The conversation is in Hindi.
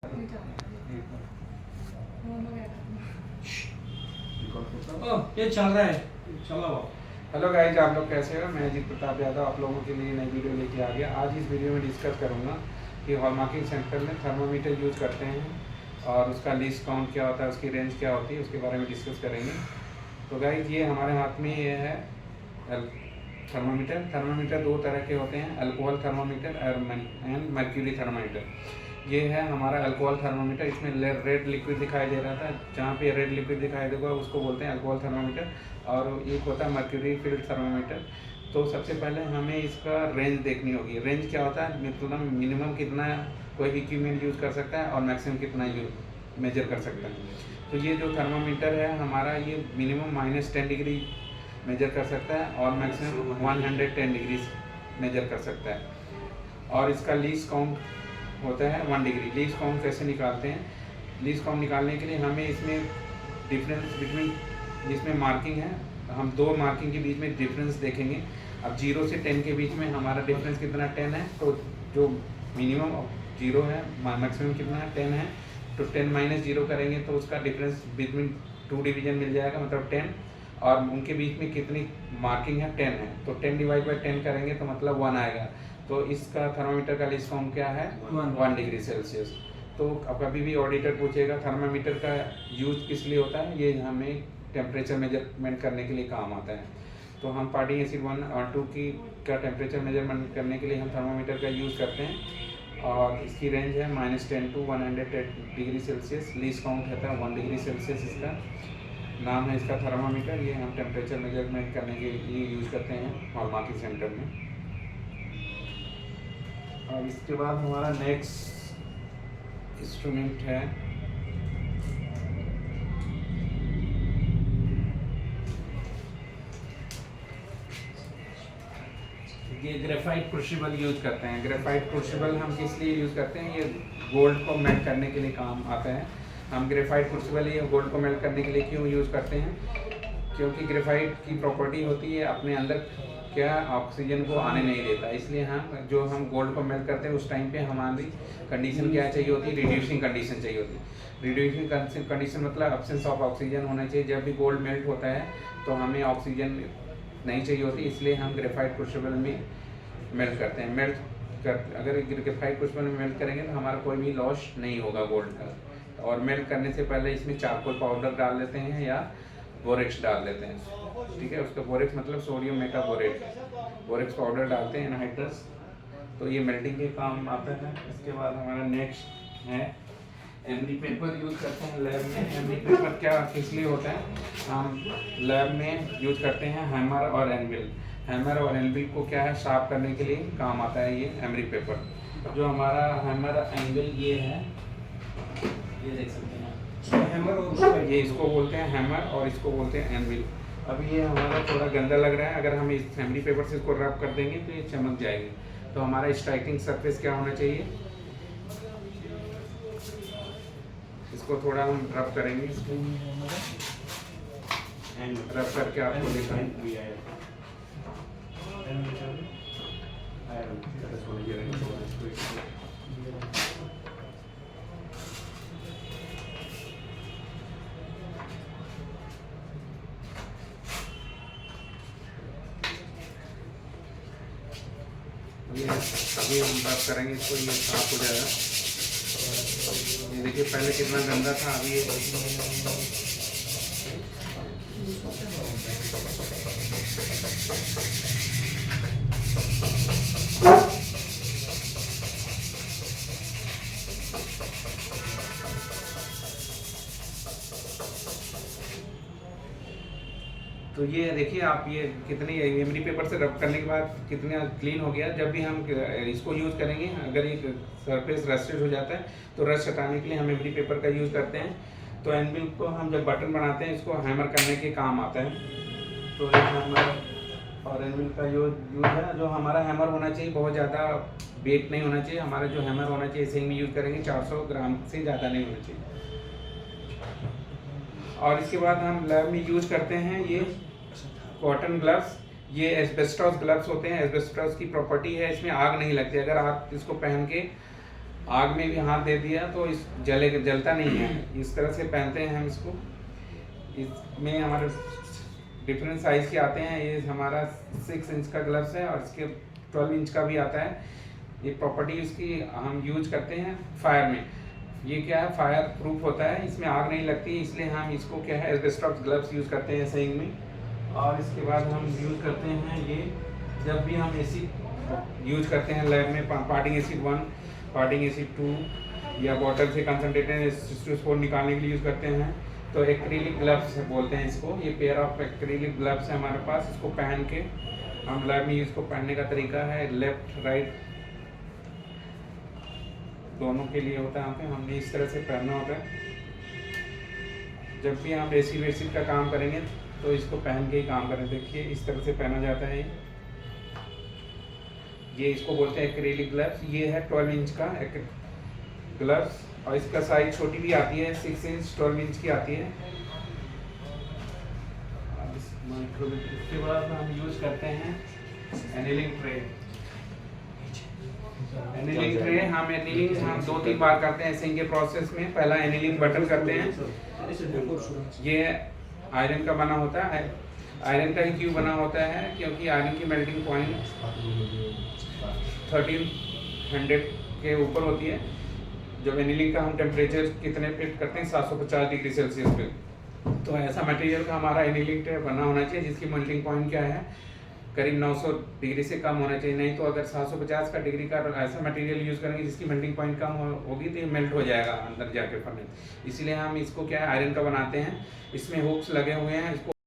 ये चल रहा है, चलो। हेलो गाइज, आप लोग कैसे हो? मैं अजीत प्रताप यादव आप लोगों के लिए नई वीडियो लेके आ गया। आज इस वीडियो में डिस्कस करूंगा कि हॉलमार्किंग सेंटर में थर्मामीटर यूज करते हैं और उसका लीस्ट काउंट क्या होता है, उसकी रेंज क्या होती है, उसके बारे में डिस्कस करेंगे। तो गाइज, ये हमारे हाथ में ये है थर्मामीटर। थर्मामीटर दो तरह के होते हैं, alcohol thermometer and mercury thermometer. ये है हमारा अल्कोहल थर्मामीटर। इसमें रेड लिक्विड दिखाई दे रहा था, जहाँ पे रेड लिक्विड दिखाई देगा उसको बोलते हैं अल्कोहल थर्मामीटर। और एक होता है मर्क्यूरी फील्ड थर्मामीटर। तो सबसे पहले हमें इसका रेंज देखनी होगी। रेंज क्या होता है, मतलब मिनिमम कितना कोई इक्विपमेंट यूज़ कर सकता है और मैक्सिमम कितना मेजर कर सकता है। तो ये जो थर्मामीटर है हमारा, ये मिनिमम -10 डिग्री मेजर कर सकता है और मैक्सिमम 110 डिग्री मेजर कर सकता है। और इसका लीस्ट काउंट होता है 1 डिग्री। लीस्ट काउंट कैसे निकालते हैं? लीस्ट काउंट निकालने के लिए हमें इसमें डिफरेंस बिटवीन, जिसमें मार्किंग है, हम दो मार्किंग के बीच में डिफरेंस देखेंगे। अब 0 से 10 के बीच में हमारा डिफरेंस कितना 10 है, तो जो मिनिमम 0 है, मैक्सिमम कितना है 10 है, तो 10 - 0 करेंगे तो उसका डिफरेंस बिटवीन 2 डिवीजन मिल जाएगा, मतलब 10। और उनके बीच में कितनी मार्किंग है 10 है, तो 10 / 10 करेंगे तो मतलब 1 आएगा। तो इसका थर्मामीटर का लीस्ट काउंट क्या है 1 डिग्री सेल्सियस। तो अब कभी भी ऑडिटर पूछेगा थर्मामीटर का यूज किस लिए होता है, ये हमें टेम्परेचर मेजरमेंट करने के लिए काम आता है। तो हम पार्टिंग एसिड 1 और 2 की का टेम्परेचर मेजरमेंट करने के लिए हम थर्मामीटर का यूज़ करते हैं। और इसकी रेंज है -10 to 110 degree Celsius. Least count रहता है 1 डिग्री सेल्सियस। इसका नाम है इसका थर्मामीटर। ये हम टेम्परेचर मेजरमेंट करने के लिए यूज़ करते हैं हॉलमार्किंग सेंटर में। और इसके बाद हमारा नेक्स्ट इंस्ट्रूमेंट है ये ग्रेफाइट क्रूसिबल यूज करते हैं। ग्रेफाइट क्रूसिबल हम किस लिए यूज़ करते हैं? ये गोल्ड को मेल्ट करने के लिए काम आता है। हम ग्रेफाइट क्रूसिबल ये गोल्ड को मेल्ट करने के लिए क्यों यूज़ करते हैं? क्योंकि ग्रेफाइट की प्रॉपर्टी होती है अपने अंदर क्या ऑक्सीजन को आने नहीं देता। इसलिए हम गोल्ड को मेल्ट करते हैं उस टाइम पे हमारी कंडीशन क्या चाहिए होती है, रिड्यूसिंग कंडीशन चाहिए होती है। रिड्यूसिंग कंडीशन मतलब एब्सेंस ऑफ ऑक्सीजन होना चाहिए। जब भी गोल्ड मेल्ट होता है तो हमें ऑक्सीजन नहीं चाहिए होती, इसलिए हम ग्रेफाइट क्रूसिबल में मेल्ट करते हैं। अगर ग्रेफाइट क्रूसिबल में मेल्ट करेंगे तो हमारा कोई भी लॉस नहीं होगा गोल्ड का। और मेल्ट करने से पहले इसमें चारकोल पाउडर डाल देते हैं या बोरेक्स डाल देते हैं, ठीक है। उसका बोरेक्स मतलब सोडियम मेटाबोरेट, बोरेक्स पाउडर डालते हैं एनहाइड्रस, तो ये मेल्टिंग के काम आता है। इसके बाद हमारा नेक्स्ट है एमरी पेपर यूज़ करते हैं लैब में। एमरी पेपर क्या किस लिए होता है? हम लैब में यूज करते हैं हैमर और एनविल। हैमर और एनविल को क्या है, शार्प करने के लिए काम आता है ये एमरी पेपर। जो हमारा हैमर एनविल ये है, ये देख सकते हैं हैमर, और ये इसको बोलते हैं हैमर और इसको बोलते हैं एनविल। अब ये हमारा थोड़ा गंदा लग रहा है, अगर हम इस एमरी पेपर से इसको रब कर देंगे तो ये चमक जाएगी। तो हमारा स्ट्राइकिंग सरफेस क्या होना चाहिए, इसको थोड़ा हम रब करेंगे, रब करके आपको दिखाएंगे। अभी हम रब करेंगे इसको, ये साफ हो जाएगा। ये देखिए पहले कितना गंदा था, अभी ये तो ये देखिए आप, ये कितनी एमरी पेपर से रब करने के बाद कितना क्लीन हो गया। जब भी हम इसको यूज़ करेंगे, अगर ये सरफेस रस्टेड हो जाता है तो रस्ट हटाने के लिए हम एमरी पेपर का यूज़ करते हैं। तो एनविल को हम जब बटन बनाते हैं इसको हैमर करने के काम आता है। तो ये हैमर और एनविल का यूज़ है। जो हमारा हैमर होना चाहिए बहुत ज़्यादा वेट नहीं होना चाहिए। हमारा जो हैमर होना चाहिए इसे में यूज़ करेंगे 400 ग्राम से ज़्यादा नहीं होना चाहिए। और इसके बाद हम लैब में यूज़ करते हैं ये कॉटन ग्लव्स। ये एस्बेस्टॉस ग्लव्स होते हैं। एस्बेस्टॉस की प्रॉपर्टी है इसमें आग नहीं लगती। अगर आप इसको पहन के आग में भी हाथ दे दिया तो इस जलता नहीं है। इस तरह से पहनते हैं हम इसको। इसमें हमारे डिफरेंट साइज़ के आते हैं। ये हमारा 6 इंच का ग्लव्स है और इसके 12 इंच का भी आता है। ये प्रॉपर्टी इसकी हम यूज करते हैं फायर में। ये क्या है, फायर प्रूफ होता है, इसमें आग नहीं लगती, इसलिए हम इसको क्या है एस्बेस्टॉस ग्लव्स यूज़ करते हैं सेइंग में। और इसके बाद हम यूज़ करते हैं ये, जब भी हम एसिड यूज करते हैं लैब में, पार्टिंग एसिड 1, पार्टिंग एसिड 2 या वाटर से कंसनट्रेटेड को निकालने के लिए यूज़ करते हैं, तो एक्रिलिक ग्लव्स बोलते हैं इसको। ये पेयर ऑफ एक्रिलिक ग्लव्स है हमारे पास। इसको पहन के हम लैब में, इसको पहनने का तरीका है लेफ्ट राइट दोनों के लिए होता है। यहाँ पे हमने इस तरह से पहनना होता है। जब भी हम एसिड वेसिड का काम करेंगे तो इसको पहन के ही काम करें। देखिए इस तरह से पहना जाता है ये इसको बोलते हैं एक्रिलिक ग्लव्स। ये है 12 इंच का ग्लव्स और इसका साइज छोटी भी आती है, 6 इंच 12 इंच की आती है। इसके बाद हम यूज करते हैं एनीलिंग ट्रे। एनीलिंग ट्रे हम एनीलिंग 2-3 बार करते हैं सिंक के प्रोसेस में। पहला एनीलिंग बटन करते हैं। ये आयरन का बना होता है। आयरन का ही क्यों बना होता है, क्योंकि आयरन की मेल्टिंग पॉइंट 1300 के ऊपर होती है। जब एनीलिंग का हम टेम्परेचर कितने पे करते हैं, 750 डिग्री सेल्सियस पे। तो ऐसा मटेरियल का हमारा एनीलिंग ट्रे बना होना चाहिए जिसकी मेल्टिंग पॉइंट क्या है, करीब 900 डिग्री से कम होना चाहिए। नहीं तो अगर 750 का डिग्री का ऐसा मटेरियल यूज़ करेंगे जिसकी मेल्टिंग पॉइंट कम होगी तो ये मेल्ट हो जाएगा अंदर जाके फर्नेस। इसलिए हम इसको क्या है आयरन का बनाते हैं। इसमें हुक्स लगे हुए हैं, इसको